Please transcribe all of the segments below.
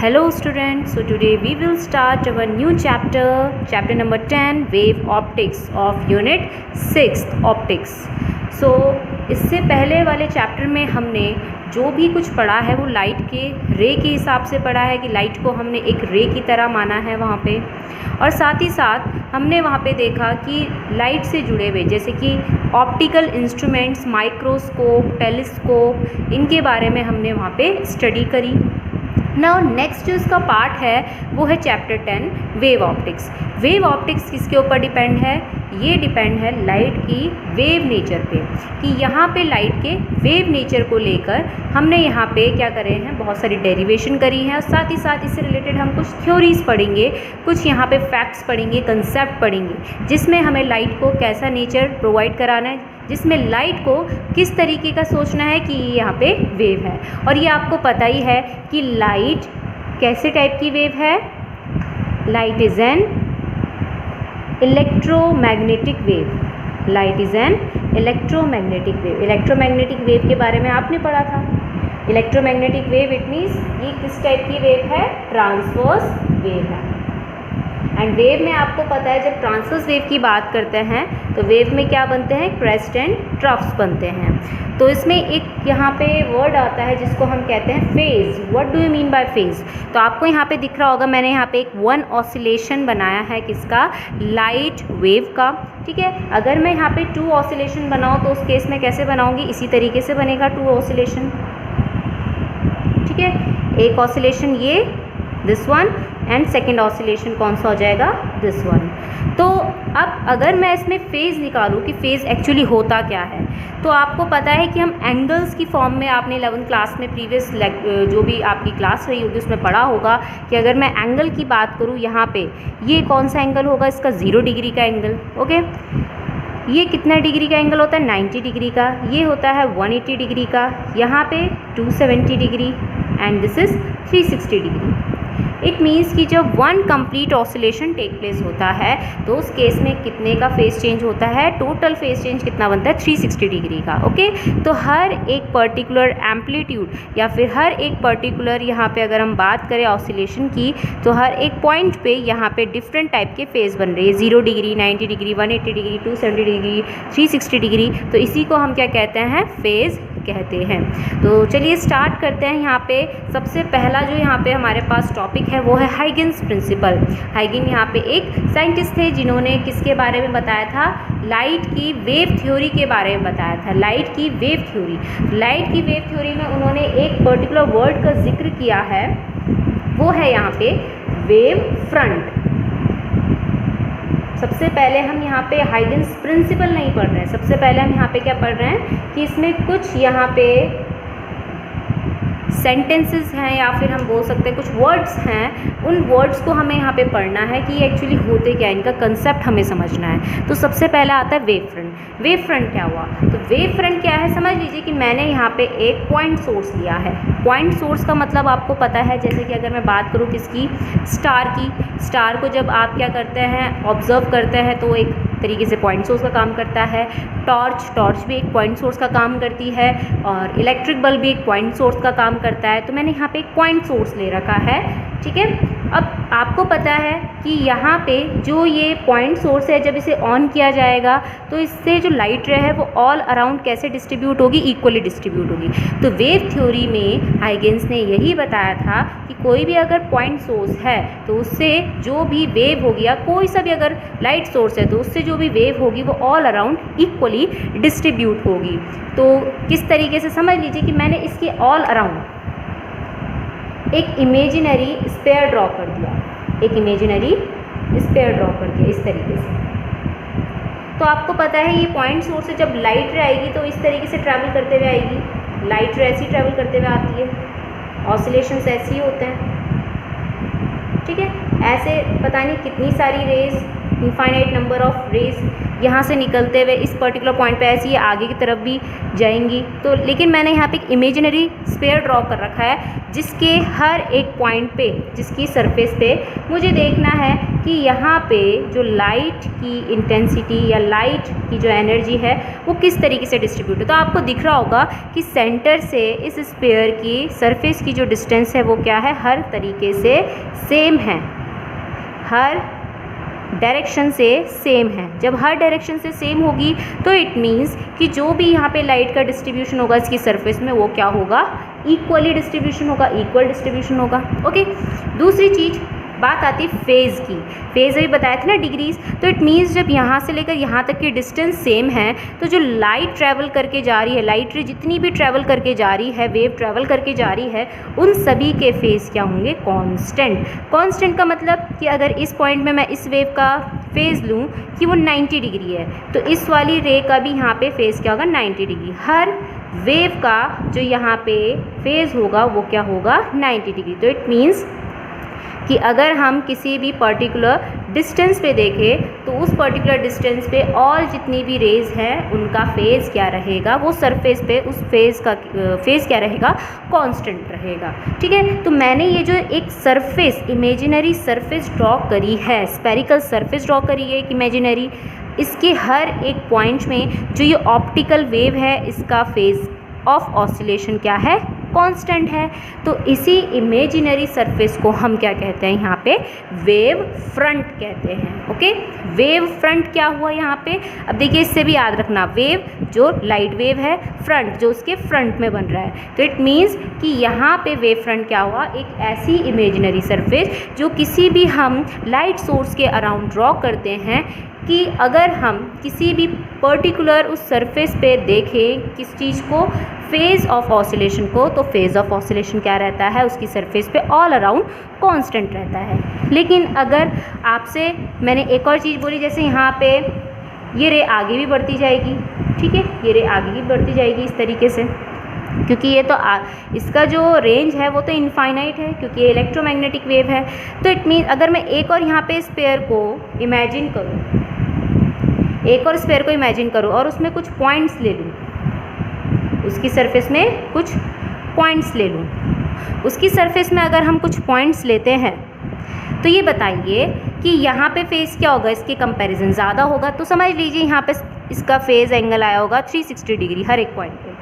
Hello students, so today we will start our new chapter number 10, wave optics of unit 6 optics. So इससे पहले वाले chapter में हमने जो भी कुछ पढ़ा है वो लाइट के रे के हिसाब से पढ़ा है कि लाइट को हमने एक रे की तरह माना है वहाँ पे, और साथ ही साथ हमने वहाँ पे देखा कि लाइट से जुड़े हुए जैसे कि ऑप्टिकल इंस्ट्रूमेंट्स, माइक्रोस्कोप, टेलीस्कोप, इनके बारे में हमने वहाँ पे स्टडी करी। नाउ नेक्स्ट जो इसका पार्ट है वो है chapter 10 wave optics. Wave optics किसके ऊपर डिपेंड है? ये डिपेंड है लाइट की वेव नेचर पे, कि यहाँ पे लाइट के वेव नेचर को लेकर हमने यहाँ पे क्या करे हैं, बहुत सारी डेरिवेशन करी है, और साथ ही साथ इससे रिलेटेड हम कुछ थ्योरीज पढ़ेंगे, कुछ यहाँ पे फैक्ट्स पढ़ेंगे, कंसेप्ट पढ़ेंगे, जिसमें हमें लाइट को कैसा नेचर प्रोवाइड कराना है, जिसमें लाइट को किस तरीके का सोचना है कि ये यहाँ पे वेव है। और ये आपको पता ही है कि लाइट कैसे टाइप की वेव है। Light is an electromagnetic wave. Light is an electromagnetic wave. Electromagnetic wave के बारे में आपने पढ़ा था। इलेक्ट्रोमैग्नेटिक वेव इट मीन्स ये किस टाइप की वेव है? ट्रांसवर्स वेव है। एंड वेव में आपको पता है जब ट्रांसवर्स वेव की बात करते हैं तो वेव में क्या बनते हैं? क्रेस्ट एंड ट्रफ्स बनते हैं। तो इसमें एक यहाँ पे वर्ड आता है जिसको हम कहते हैं phase. What do you mean by phase? तो आपको यहाँ पे दिख रहा होगा, मैंने यहाँ पे एक वन ऑसिलेशन बनाया है किसका? लाइट वेव का। ठीक है, अगर मैं यहाँ पे टू ऑसिलेशन बनाऊँ तो उस केस में कैसे बनाऊँगी? इसी तरीके से बनेगा टू ऑसिलेशन। ठीक है, एक ऑसिलेशन ये, this one, and second oscillation कौन सा हो जाएगा? This one. तो अब अगर मैं इसमें फेज़ निकालूँ कि फ़ेज़ एक्चुअली होता क्या है, तो आपको पता है कि हम एंगल्स की फॉर्म में, आपने 11th क्लास में प्रीवियस जो भी आपकी क्लास रही होगी उसमें पढ़ा होगा कि अगर मैं एंगल की बात करूँ यहाँ पे, ये कौन सा एंगल होगा? इसका 0 डिग्री का एंगल। ओके, ये कितना डिग्री का एंगल होता है? 90 डिग्री का। ये होता है 180 डिग्री का, यहाँ पे 270 degree, and this is 360 degree. It means कि जब one complete oscillation take place होता है तो उस केस में कितने का फेस चेंज होता है? टोटल फेस चेंज कितना बनता है? 360 डिग्री का। ओके, तो हर एक पर्टिकुलर एम्पलीट्यूड या फिर हर एक पर्टिकुलर यहाँ पे अगर हम बात करें ऑसिलेशन की, तो हर एक पॉइंट पे यहाँ पे डिफरेंट टाइप के फेस बन रहे हैं। 0 degree, 90 degree, 180 degree, 270 degree, 360 degree. तो इसी को हम क्या कहते हैं? फेज़ कहते हैं। तो चलिए स्टार्ट करते हैं। यहाँ पे सबसे पहला जो यहाँ पे हमारे पास टॉपिक है वो है हाइगन्स प्रिंसिपल। हाइगन यहाँ पे एक साइंटिस्ट थे जिन्होंने किसके बारे में बताया था? लाइट की वेव थ्योरी के बारे में बताया था। लाइट की वेव थ्योरी। लाइट की वेव थ्योरी में उन्होंने एक पर्टिकुलर वर्ड का जिक्र किया है, वो है यहाँ पे वेव फ्रंट। सबसे पहले हम यहाँ पे हाइगन्स प्रिंसिपल नहीं पढ़ रहे हैं, सबसे पहले हम यहाँ पे क्या पढ़ रहे हैं कि इसमें कुछ यहाँ पे सेंटेंसेस हैं या फिर हम बोल सकते हैं कुछ वर्ड्स हैं, उन वर्ड्स को हमें यहाँ पे पढ़ना है कि ये एक्चुअली होते क्या है, इनका कंसेप्ट हमें समझना है। तो सबसे पहला आता है वेव फ्रंट। वेव फ्रंट क्या हुआ? तो वेव फ्रंट क्या है? समझ लीजिए कि मैंने यहाँ पे एक पॉइंट सोर्स लिया है। पॉइंट सोर्स का मतलब आपको पता है, जैसे कि अगर मैं बात करूँ किसकी? स्टार की। स्टार को जब आप क्या करते हैं? ऑब्जर्व करते हैं तो एक तरीके से पॉइंट सोर्स का काम करता है। टॉर्च भी एक पॉइंट सोर्स का काम करती है, और इलेक्ट्रिक बल्ब भी एक पॉइंट सोर्स का काम करता है। तो मैंने यहाँ पे एक पॉइंट सोर्स ले रखा है। ठीक है, अब आपको पता है कि यहाँ पे जो ये पॉइंट सोर्स है, जब इसे ऑन किया जाएगा तो इससे जो लाइट रे है वो ऑल अराउंड कैसे डिस्ट्रीब्यूट होगी? इक्वली डिस्ट्रीब्यूट होगी। तो वेव थ्योरी में हाइगन्स ने यही बताया था कि कोई भी अगर पॉइंट सोर्स है तो उससे जो भी वेव होगी, या कोई सा भी अगर लाइट सोर्स है तो उससे जो भी वेव होगी वो ऑल अराउंड इक्वली डिस्ट्रीब्यूट होगी। तो किस तरीके से? समझ लीजिए कि मैंने इसके ऑल अराउंड एक इमेजिनरी स्फीयर ड्रॉ कर दिया। एक इमेजिनरी स्फीयर ड्रॉ कर दिया इस तरीके से। तो आपको पता है ये पॉइंट सोर्स से जब लाइट रे आएगी तो इस तरीके से ट्रैवल करते हुए आएगी। लाइट रे ऐसी ट्रैवल करते हुए आती है, ऑसिलेशंस ऐसे ही होते हैं। ठीक है, ऐसे पता नहीं कितनी सारी rays, infinite number of rays यहाँ से निकलते हुए इस पर्टिकुलर पॉइंट पे ऐसे ही आगे की तरफ भी जाएंगी। तो लेकिन मैंने यहाँ पे एक इमेजिनरी स्फीयर ड्रॉ कर रखा है जिसके हर एक पॉइंट पे, जिसकी सरफेस पे मुझे देखना है कि यहाँ पे जो लाइट की इंटेंसिटी या लाइट की जो एनर्जी है वो किस तरीके से डिस्ट्रीब्यूट है। तो आपको दिख रहा होगा कि सेंटर से इस स्फीयर की सरफेस की जो डिस्टेंस है वो क्या है, हर तरीके से सेम है, हर डायरेक्शन से सेम है। जब हर डायरेक्शन से सेम होगी तो इट मीन्स कि जो भी यहाँ पे लाइट का डिस्ट्रीब्यूशन होगा इसकी सरफेस में वो क्या होगा, इक्वली डिस्ट्रीब्यूशन होगा, इक्वल डिस्ट्रीब्यूशन होगा। ओके, दूसरी चीज़ बात आती है फेज़ की। फेज़ अभी बताया था ना डिग्रीज, तो इट मीन्स जब यहाँ से लेकर यहाँ तक की डिस्टेंस सेम है तो जो लाइट ट्रैवल करके जा रही है, लाइट रे जितनी भी ट्रैवल करके जा रही है, वेव ट्रैवल करके जा रही है, उन सभी के फेज़ क्या होंगे, कांस्टेंट। कांस्टेंट का मतलब कि अगर इस पॉइंट में मैं इस वेव का फेज़ लूँ कि वो 90 डिग्री है तो इस वाली रे का भी यहाँ पे फेज़ क्या होगा, 90 डिग्री। हर वेव का जो यहाँ पे फेज़ होगा वो क्या होगा, 90 डिग्री। तो इट मीन्स कि अगर हम किसी भी पर्टिकुलर डिस्टेंस पे देखें तो उस पर्टिकुलर डिस्टेंस पे और जितनी भी रेज हैं उनका फेज़ क्या रहेगा, वो सरफेस पे उस फेज़ का फेज़ क्या रहेगा, कांस्टेंट रहेगा। ठीक है, तो मैंने ये जो एक सरफेस, इमेजिनरी सरफेस ड्रॉ करी है, स्पेरिकल सरफेस ड्रॉ करी है एक इमेजिनरी, इसके हर एक पॉइंट में जो ये ऑप्टिकल वेव है इसका फेज़ ऑफ ऑसिलेशन क्या है, कांस्टेंट है। तो इसी इमेजिनरी सरफेस को हम क्या कहते हैं, यहाँ पे वेव फ्रंट कहते हैं। ओके, वेव फ्रंट क्या हुआ यहाँ पे, अब देखिए इससे भी याद रखना, वेव जो लाइट वेव है, फ्रंट जो उसके फ्रंट में बन रहा है। तो इट मीन्स कि यहाँ पे वेव फ्रंट क्या हुआ, एक ऐसी इमेजिनरी सरफेस जो किसी भी हम लाइट सोर्स के अराउंड ड्रॉ करते हैं कि अगर हम किसी भी पर्टिकुलर उस सरफेस पे देखें किस चीज़ को, फेज़ ऑफ ऑसिलेशन को, तो फेज़ ऑफ ऑसिलेशन क्या रहता है, उसकी सरफेस पे ऑल अराउंड कांस्टेंट रहता है। लेकिन अगर आपसे मैंने एक और चीज़ बोली, जैसे यहाँ पे ये रे आगे भी बढ़ती जाएगी, ठीक है, ये रे आगे भी बढ़ती जाएगी इस तरीके से, क्योंकि ये तो इसका जो रेंज है वो तो इनफाइनाइट है क्योंकि ये इलेक्ट्रोमैग्नेटिक वेव है। तो इट मीन अगर मैं एक और यहाँ पे स्फीयर को इमेजिन करूँ, एक और स्फीयर को इमेजिन करूँ और उसमें कुछ पॉइंट्स ले लूँ, उसकी सरफेस में कुछ पॉइंट्स ले लूँ, उसकी सरफेस में अगर हम कुछ पॉइंट्स लेते हैं तो ये बताइए कि यहाँ पे फेज़ क्या होगा, इसके कंपैरिजन ज़्यादा होगा। तो समझ लीजिए यहाँ पे इसका फेज़ एंगल आया होगा 360 डिग्री हर एक पॉइंट पे।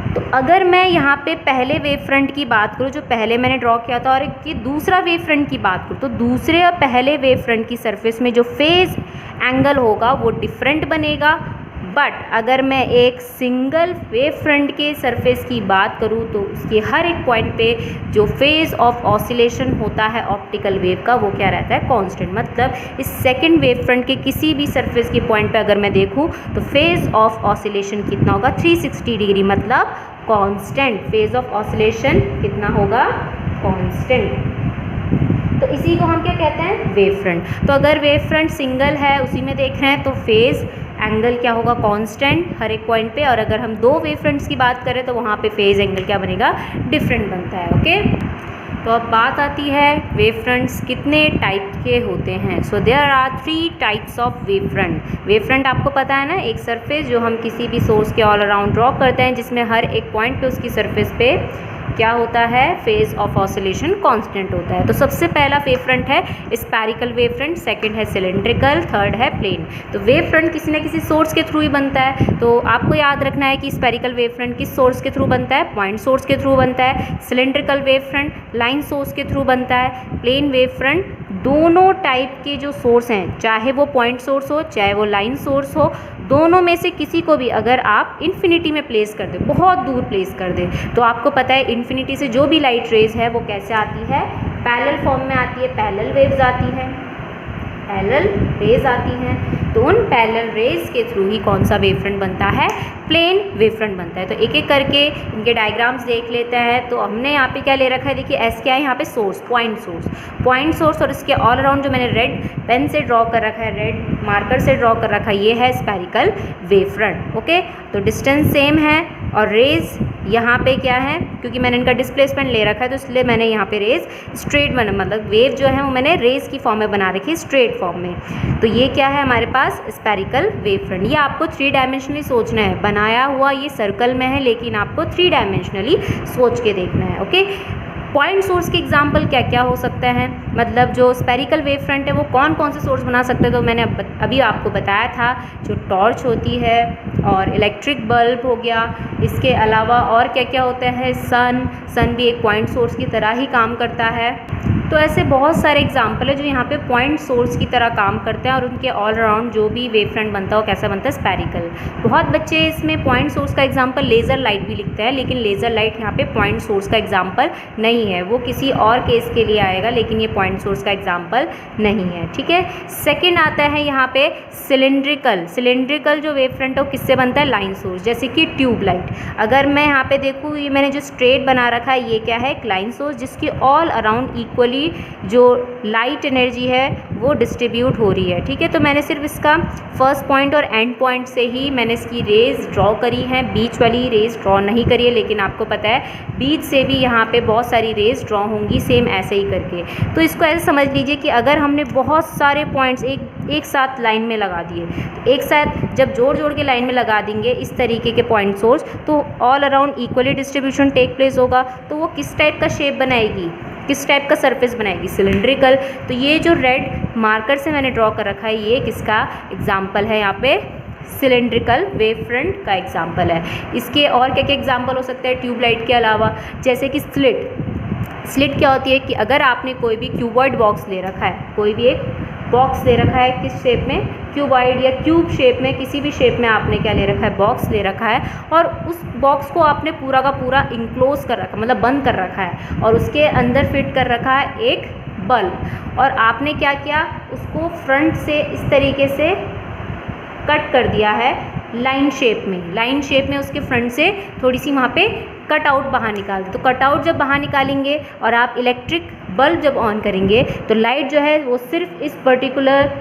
तो अगर मैं यहाँ पे पहले वेव फ्रंट की बात करूँ जो पहले मैंने ड्रॉ किया था और कि दूसरा वेव फ्रंट की बात करूँ, तो दूसरे और पहले वेव फ्रंट की सरफेस में जो फेज़ एंगल होगा वो डिफरेंट बनेगा। बट अगर मैं एक सिंगल वेव फ्रंट के सरफेस की बात करूँ तो उसके हर एक पॉइंट पे जो फेज़ ऑफ ऑसिलेशन होता है ऑप्टिकल वेव का वो क्या रहता है, कांस्टेंट। मतलब इस सेकंड वेव फ्रंट के किसी भी सरफेस के पॉइंट पे अगर मैं देखूँ तो फेज़ ऑफ ऑसिलेशन कितना होगा, 360 डिग्री, मतलब कांस्टेंट। फेज़ ऑफ ऑसिलेशन कितना होगा, कांस्टेंट। तो इसी को हम क्या कहते हैं, वेव फ्रंट। तो अगर वेव फ्रंट सिंगल है उसी में देख रहे हैं तो फेज़ एंगल क्या होगा, कांस्टेंट हर एक पॉइंट पे। और अगर हम दो वेव फ्रंट्स की बात करें तो वहाँ पे फेज़ एंगल क्या बनेगा, डिफरेंट बनता है। ओके, तो अब बात आती है वेव फ्रंट्स कितने टाइप के होते हैं। So there are 3 types of wave front. Wave front आपको पता है ना, एक सरफेस जो हम किसी भी सोर्स के ऑल अराउंड ड्रॉ करते हैं जिसमें हर एक पॉइंट पे उसकी सरफेस पे क्या होता है, फेज़ ऑफ ऑसिलेशन कांस्टेंट होता है। तो सबसे पहला वेव फ्रंट है स्पेरिकल वेव फ्रंट, सेकंड है सिलेंड्रिकल, थर्ड है प्लेन। तो वेव फ्रंट किसी न किसी सोर्स के थ्रू ही बनता है। तो आपको याद रखना है कि स्पेरिकल वेव फ्रंट किस सोर्स के थ्रू बनता है, पॉइंट सोर्स के थ्रू बनता है। Cylindrical wave front line source के थ्रू बनता है। प्लेन वेव फ्रंट दोनों टाइप के जो सोर्स हैं, चाहे वो पॉइंट सोर्स हो चाहे वो लाइन सोर्स हो, दोनों में से किसी को भी अगर आप इन्फिनिटी में प्लेस कर दें, बहुत दूर प्लेस कर दें, तो आपको पता है इन्फिनिटी से जो भी लाइट रेज है वो कैसे आती है, पैरेलल फॉर्म में आती है, पैरेलल वेव्स आती हैं, पैरेलल रेज आती हैं। तो उन पैरेलल रेज के थ्रू ही कौन सा वेव फ्रंट बनता है, प्लेन वेव फ्रंट बनता है। तो एक एक करके इनके डायग्राम्स देख लेते हैं। तो हमने यहाँ पे क्या ले रखा है, देखिए एस क्या है यहाँ पे, सोर्स, पॉइंट सोर्स और इसके ऑल अराउंड जो मैंने रेड पेन से ड्रॉ कर रखा है, रेड मार्कर से ड्रॉ कर रखा है, ये है स्पेरिकल वेव फ्रंट। ओके, तो डिस्टेंस सेम है और रेज यहाँ पे क्या है, क्योंकि मैंने इनका डिस्प्लेसमेंट ले रखा है तो इसलिए मैंने यहाँ पे रेज स्ट्रेट बना, मतलब वेव जो है वो मैंने रेज की फॉर्म में बना रखी है, स्ट्रेट फॉर्म में। तो ये क्या है हमारे पास स्फेरिकल वेव फ्रंट। ये आपको 3 डायमेंशनली सोचना है, बनाया हुआ ये सर्कल में है लेकिन आपको 3 डायमेंशनली सोच के देखना है। ओके, पॉइंट सोर्स के एग्जाम्पल क्या क्या हो सकता है, मतलब जो स्पेरिकल वेव फ्रंट है वो कौन कौन से सोर्स बना सकते हैं, तो मैंने अभी आपको बताया था, जो टॉर्च होती है और इलेक्ट्रिक बल्ब हो गया। इसके अलावा और क्या क्या होता है, सन भी एक पॉइंट सोर्स की तरह ही काम करता है। तो ऐसे बहुत सारे एग्जाम्पल है जो यहाँ पे पॉइंट सोर्स की तरह काम करते हैं और उनके ऑल अराउंड जो भी वेव फ्रंट बनता है वो कैसा बनता है, स्पेरिकल। बहुत बच्चे इसमें पॉइंट सोर्स का एग्जाम्पल लेज़र लाइट भी लिखते हैं, लेकिन लेज़र लाइट यहाँ पे पॉइंट सोर्स का एग्जाम्पल नहीं है, वो किसी और केस के लिए आएगा, लेकिन ये पॉइंट सोर्स का एग्जाम्पल नहीं है। ठीक है, सेकेंड आता है यहाँ पे सिलेंड्रिकल जो वेव फ्रंट है वो किससे बनता है, लाइन सोर्स, जैसे कि ट्यूबलाइट। अगर मैं यहाँ पे देखूँ, ये मैंने जो स्ट्रेट बना रखा है ये क्या है, एक लाइन सोर्स, जिसकी ऑल अराउंड इक्वली जो लाइट एनर्जी है वो डिस्ट्रीब्यूट हो रही है। ठीक है, तो मैंने सिर्फ इसका फर्स्ट पॉइंट और एंड पॉइंट से ही मैंने इसकी रेज ड्रॉ करी है, बीच वाली रेज ड्रॉ नहीं करी है, लेकिन आपको पता है बीच से भी यहाँ पे बहुत सारी रेज ड्रॉ होंगी सेम ऐसे ही करके। तो इसको ऐसे समझ लीजिए कि अगर हमने बहुत सारे पॉइंट्स एक साथ लाइन में लगा दिए, तो एक साथ जब जोड़ के लाइन में लगा देंगे इस तरीके के पॉइंट सोर्स, तो all around equally distribution take place होगा। तो वो किस टाइप का शेप बनाएगी, किस टाइप का सरफेस बनाएगी, सिलेंड्रिकल। तो ये जो रेड मार्कर से मैंने ड्रॉ कर रखा है ये किसका एग्जाम्पल है, यहाँ पे सिलेंड्रिकल वेव फ्रंट का एग्जाम्पल है। इसके और क्या क्या एग्जाम्पल हो सकते हैं ट्यूबलाइट के अलावा, जैसे कि स्लिट क्या होती है कि अगर आपने कोई भी क्यूबॉइड बॉक्स ले रखा है, कोई भी एक बॉक्स ले रखा है, किस शेप में, क्यूबॉइड या क्यूब शेप में, किसी भी शेप में आपने क्या ले रखा है, बॉक्स ले रखा है, और उस बॉक्स को आपने पूरा का पूरा इंक्लोज कर रखा, मतलब बंद कर रखा है, और उसके अंदर फिट कर रखा है एक बल्ब, और आपने क्या किया, उसको फ्रंट से इस तरीके से कट कर दिया है लाइन शेप में उसके फ्रंट से थोड़ी सी वहाँ पे कट आउट बाहर निकाल दे। तो कट आउट जब बाहर निकालेंगे और आप इलेक्ट्रिक बल्ब जब ऑन करेंगे तो लाइट जो है वो सिर्फ इस पर्टिकुलर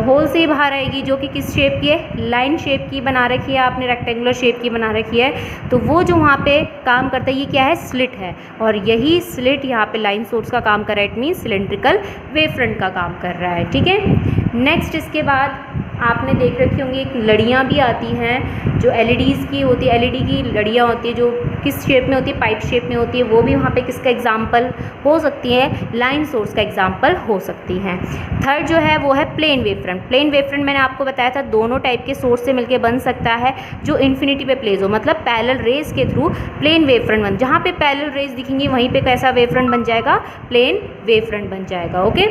होल से ही बाहर आएगी, जो कि किस शेप की है, लाइन शेप की बना रखी है आपने, रेक्टेंगुलर शेप की बना रखी है। तो वो जो वहाँ पे काम करता है ये क्या है, स्लिट है, और यही स्लिट यहाँ पे लाइन सोर्स का काम कर रहा है, it means cylindrical wave front का काम कर रहा है। ठीक है, नेक्स्ट इसके बाद आपने देख रखी होंगी एक लड़ियाँ भी आती हैं जो एलईडीज़ की होती है, एलईडी की लड़ियाँ होती है जो किस शेप में होती है, पाइप शेप में होती है, वो भी वहाँ पे किसका एग्जाम्पल हो सकती है, लाइन सोर्स का एग्जाम्पल हो सकती हैं। थर्ड जो है वो है plane wave front. Plane wave front मैंने आपको बताया था दोनों टाइप के सोर्स से मिलकर बन सकता है, जो इन्फिनिटी पे प्लेस हो, मतलब पैरेलल रेज के थ्रू प्लेन वेव फ्रंट बन, जहाँ पे पैरेलल रेज दिखेंगी वहीं पे कैसा वेव फ्रंट बन जाएगा, प्लेन वेव फ्रंट बन जाएगा। ओके,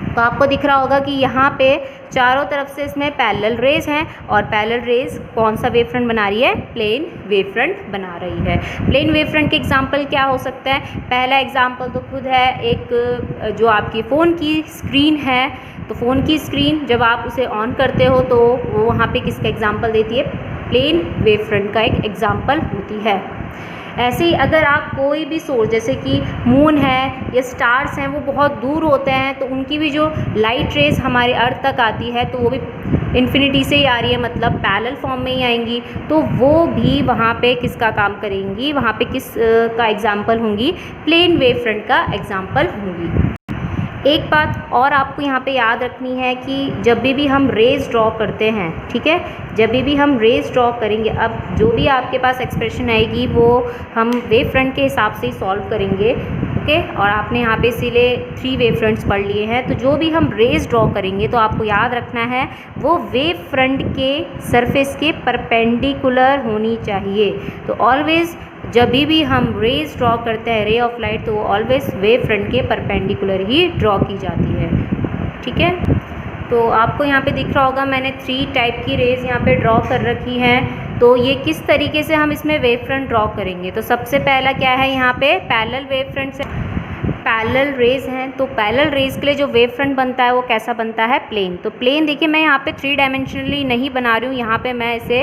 तो आपको दिख रहा होगा कि यहाँ पे चारों तरफ से इसमें पैरेलल रेज हैं, और पैरेलल रेज कौन सा वेव फ्रंट बना रही है, प्लेन वेव फ्रंट बना रही है। प्लेन वेव फ्रंट के एग्जांपल क्या हो सकता है, पहला एग्जांपल तो खुद है, एक जो आपकी फ़ोन की स्क्रीन है, तो फ़ोन की स्क्रीन जब आप उसे ऑन करते हो तो वो वहाँ पे किसका एग्जांपल देती है, प्लेन वेव फ्रंट का एक एग्जांपल होती है। ऐसे ही अगर आप कोई भी सोर्स जैसे कि मून है या स्टार्स हैं वो बहुत दूर होते हैं, तो उनकी भी जो लाइट रेज हमारे अर्थ तक आती है तो वो भी इन्फिनिटी से ही आ रही है, मतलब पैरेलल फॉर्म में ही आएंगी, तो वो भी वहाँ पे किसका काम करेंगी, वहाँ पे किस का एग्जाम्पल होंगी, प्लेन वेव फ्रंट का एग्जाम्पल होंगी। एक बात और आपको यहाँ पे याद रखनी है कि जब भी हम रेज ड्रॉ करते हैं, ठीक है, जब भी हम रेज ड्रॉ करेंगे, अब जो भी आपके पास एक्सप्रेशन आएगी वो हम वेव फ्रंट के हिसाब से ही सॉल्व करेंगे। ओके, और आपने यहाँ पे इसीलिए 3 वेव फ्रंट्स पढ़ लिए हैं, तो जो भी हम रेज ड्रॉ करेंगे तो आपको याद रखना है वो वेव फ्रंट के सरफेस के परपेंडिकुलर होनी चाहिए। तो ऑलवेज़ जब भी हम रेज ड्रॉ करते हैं, रे ऑफ लाइट, तो वो ऑलवेज वेव फ्रंट के परपेंडिकुलर ही ड्रॉ की जाती है। ठीक है, तो आपको यहाँ पे दिख रहा होगा मैंने 3 टाइप की रेज यहाँ पे ड्रॉ कर रखी हैं। तो ये किस तरीके से हम इसमें वेव फ्रंट ड्रॉ करेंगे, तो सबसे पहला क्या है, यहाँ पे पैरेलल वेव फ्रंट से पैरेलल रेज हैं, तो पैरेलल रेज के लिए जो वेव फ्रंट बनता है वो कैसा बनता है, प्लेन। तो प्लेन देखिए मैं यहाँ पे 3 डायमेंशनली नहीं बना रही हूँ, यहाँ पे मैं इसे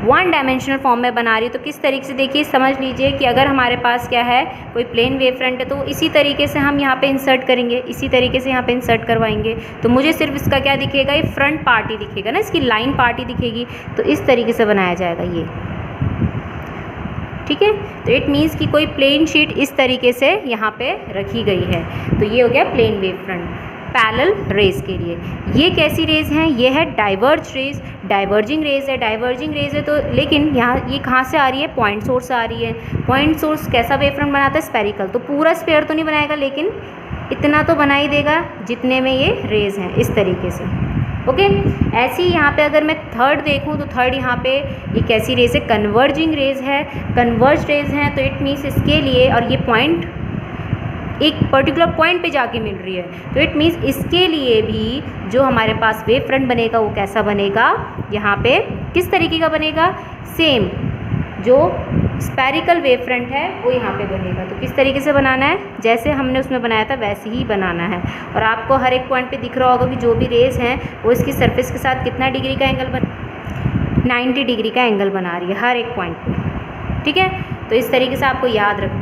1 डायमेंशनल फॉर्म में बना रही हूँ। तो किस तरीके से देखिए, समझ लीजिए कि अगर हमारे पास क्या है, कोई प्लेन वेव फ्रंट है, तो इसी तरीके से हम यहाँ पे इंसर्ट करेंगे, इसी तरीके से यहाँ पे इंसर्ट करवाएंगे, तो मुझे सिर्फ इसका क्या दिखेगा, ये फ्रंट पार्ट ही दिखेगा ना, इसकी लाइन पार्ट ही दिखेगी। तो इस तरीके से बनाया जाएगा ये। ठीक है। तो इट मीन्स कि कोई प्लेन शीट इस तरीके से यहाँ पे रखी गई है, तो ये हो गया plane wave front. Parallel rays के लिए ये कैसी रेज हैं, ये है डाइवर्ज रेज, डाइवर्जिंग रेज है। डाइवर्जिंग रेज है तो लेकिन यहाँ ये कहाँ से आ रही है, पॉइंट सोर्स से आ रही है। पॉइंट सोर्स कैसा वेव फ्रंट बनाता है, स्फेरिकल, तो पूरा स्फेयर तो नहीं बनाएगा लेकिन इतना तो बना ही देगा जितने में ये रेज हैं, इस तरीके से। ओके, ऐसी यहाँ पे अगर मैं थर्ड देखूँ तो थर्ड यहाँ पे ये कैसी रेज है, कन्वर्जिंग रेज है। कन्वर्ज रेज हैं तो इट मीन्स इसके लिए, और ये पॉइंट एक पर्टिकुलर पॉइंट पे जाके मिल रही है, तो इट मीन्स इसके लिए भी जो हमारे पास वेव फ्रंट बनेगा वो कैसा बनेगा, यहाँ पे किस तरीके का बनेगा, सेम जो स्फेरिकल वेव फ्रंट है वो यहाँ पे बनेगा। तो किस तरीके से बनाना है, जैसे हमने उसमें बनाया था वैसे ही बनाना है। और आपको हर एक पॉइंट पे दिख रहा होगा कि जो भी रेज हैं वो इसकी सरफेस के साथ कितना डिग्री का एंगल 90 डिग्री का एंगल बना रही है हर एक पॉइंट पे। ठीक है, तो इस तरीके से आपको याद रखना